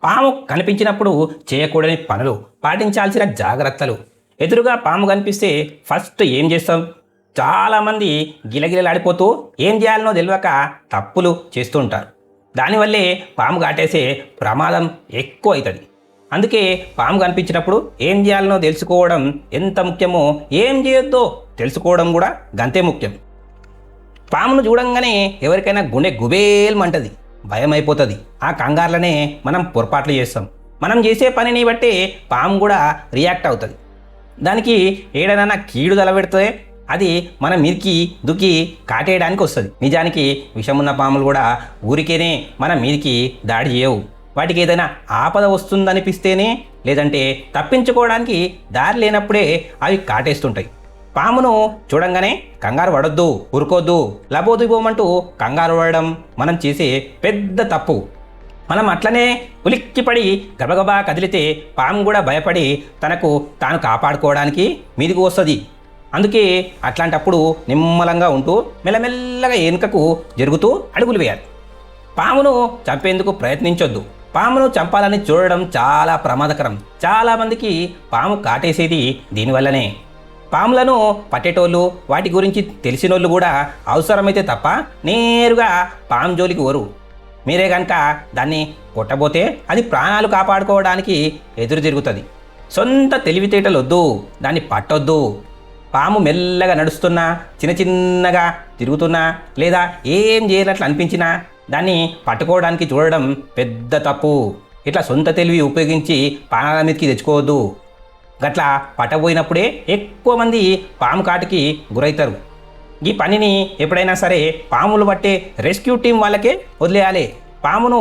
పాము కనిపించినప్పుడు చేయకూడని పనులు, పాటించాల్సిన జాగ్రత్తలు. ఎదురుగా పాము కనిపిస్తే ఫస్ట్ ఏం చేస్తాం? చాలామంది గిలగిలలాడిపోతూ ఏం చేయాలనో తెలియక తప్పులు చేస్తూ ఉంటారు. దానివల్లే పాము కాటేసే ప్రమాదం ఎక్కువ అవుతుంది. అందుకే పాము కనిపించినప్పుడు ఏం చేయాలనో తెలుసుకోవడం ఎంత ముఖ్యమో, ఏం చేయొద్దో తెలుసుకోవడం కూడా గంతే ముఖ్యం. పామును చూడంగానే ఎవరికైనా గుండె గుబేల్మంటది, భయం అయిపోతుంది. ఆ కంగారులనే మనం పొరపాట్లు చేస్తాం. మనం చేసే పనిని బట్టి పాము కూడా రియాక్ట్ అవుతుంది. దానికి ఏడైనా కీడు తలబెడితే అది మన మీదికి దుక్కి కాటేయడానికి వస్తుంది. నిజానికి విషమున్న పాములు కూడా ఊరికేనే మన మీదికి దాడి చేయవు. వాటికి ఏదైనా ఆపద వస్తుందనిపిస్తేనే, లేదంటే తప్పించుకోవడానికి దారి లేనప్పుడే అవి కాటేస్తుంటాయి. పామును చూడంగానే కంగారు పడొద్దు, ఉరుకోద్దు, లబోదిబోమంటూ కంగారు పడడం మనం చేసే పెద్ద తప్పు. మనం అట్లనే ఉలిక్కిపడి గబగబా కదిలితే పాము కూడా భయపడి తనకు తాను కాపాడుకోవడానికి మీదికి వస్తుంది. అందుకే అట్లాంటప్పుడు నిమ్మలంగా ఉంటూ మెల్లమెల్లగా వెనుకకు జరుగుతూ అడుగులు వేయాలి. పామును చంపేందుకు ప్రయత్నించొద్దు. పామును చంపాలని చూడడం చాలా ప్రమాదకరం. చాలామందికి పాము కాటేసేది దీనివల్లనే. పాములను పట్టేటోళ్ళు, వాటి గురించి తెలిసినోళ్ళు కూడా అవసరమైతే తప్ప నేరుగా పాము జోలికి వరు. మీరే కనుక దాన్ని కొట్టబోతే అది ప్రాణాలు కాపాడుకోవడానికి ఎదురు తిరుగుతుంది. సొంత తెలివితేటలు వద్దు, దాన్ని పట్టొద్దు. పాము మెల్లగా నడుస్తున్నా, చిన్నగా తిరుగుతున్నా, లేదా ఏం చేయనట్లు అనిపించినా దాన్ని పట్టుకోవడానికి చూడడం పెద్ద తప్పు. ఇట్లా సొంత తెలివి ఉపయోగించి ప్రాణాల మీదకి తెచ్చుకోవద్దు. గట్లా పట్టబోయినప్పుడే ఎక్కువ మంది పాము కాటికి గురవుతారు. ఈ పనిని ఎప్పుడైనా సరే పాములు పట్టే రెస్క్యూ టీం వాళ్ళకే వదిలేయాలి. పామును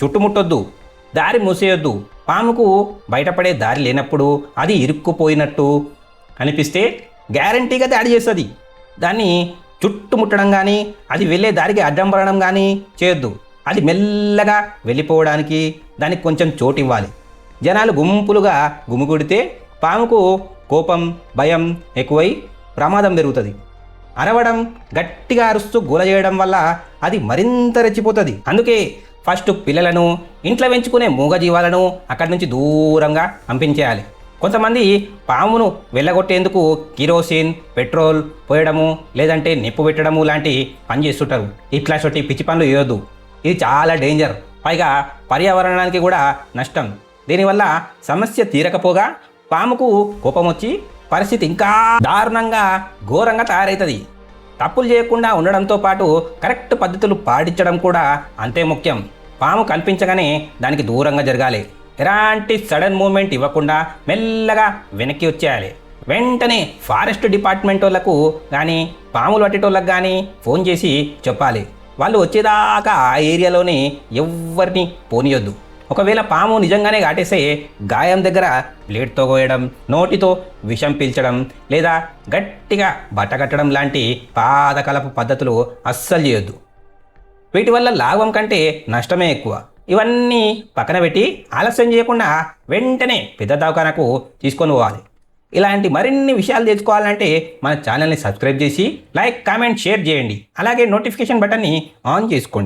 చుట్టుముట్టొద్దు, దారి మూసేయొద్దు. పాముకు బయటపడే దారి లేనప్పుడు, అది ఇరుక్కుపోయినట్టు అనిపిస్తే గ్యారంటీగా దాడి చేస్తుంది. దాన్ని చుట్టుముట్టడం కానీ, అది వెళ్ళే దారికి అడ్డం పడడం కానీ చేయొద్దు. అది మెల్లగా వెళ్ళిపోవడానికి దానికి కొంచెం చోటు ఇవ్వాలి. జనాలు గుంపులుగా గుమిగూడితే పాముకు కోపం, భయం ఎక్కువై ప్రమాదం పెరుగుతుంది. అరవడం, గట్టిగా అరుస్తూ గోల చేయడం వల్ల అది మరింత రెచ్చిపోతుంది. అందుకే ఫస్ట్ పిల్లలను, ఇంట్లో పెంచుకునే మూగజీవాలను అక్కడి నుంచి దూరంగా పంపించేయాలి. కొంతమంది పామును వెళ్ళగొట్టేందుకు కిరోసిన్, పెట్రోల్ పోయడము, లేదంటే నిప్పు పెట్టడము లాంటి పని చేస్తుంటారు. ఇట్లా చోటి పిచ్చి పనులు చేయొద్దు. ఇది చాలా డేంజర్. పైగా పర్యావరణానికి కూడా నష్టం. దీనివల్ల సమస్య తీరకపోగా పాముకు కోపం వచ్చి పరిస్థితి ఇంకా దారుణంగా, ఘోరంగా తయారవుతుంది. తప్పులు చేయకుండా ఉండడంతో పాటు కరెక్ట్ పద్ధతులు పాటించడం కూడా అంతే ముఖ్యం. పాము కనిపించగానే దానికి దూరంగా జరగాలి. ఎలాంటి సడన్ మూమెంట్ ఇవ్వకుండా మెల్లగా వెనక్కి వచ్చేయాలి. వెంటనే ఫారెస్ట్ డిపార్ట్మెంట్ వాళ్ళకు కానీ, పాములు పట్టేటోళ్ళకి కానీ ఫోన్ చేసి చెప్పాలి. వాళ్ళు వచ్చేదాకా ఆ ఏరియాలోనే ఎవరిని పోనీయొద్దు. ఒకవేళ పాము నిజంగానే కాటేస్తే గాయం దగ్గర బ్లేడ్తో కోయడం, నోటితో విషం పీల్చడం, లేదా గట్టిగా బట్టకట్టడం లాంటి పాదకలపు పద్ధతులు అస్సలు చేయొద్దు. వీటి వల్ల లాభం కంటే నష్టమే ఎక్కువ. ఇవన్నీ పక్కన పెట్టి ఆలస్యం చేయకుండా వెంటనే పెద్ద దవాఖానకు తీసుకొని పోవాలి. ఇలాంటి మరిన్ని విషయాలు తెలుసుకోవాలంటే మన ఛానల్ని సబ్స్క్రైబ్ చేసి లైక్, కామెంట్, షేర్ చేయండి. అలాగే నోటిఫికేషన్ బటన్ని ఆన్ చేసుకోండి.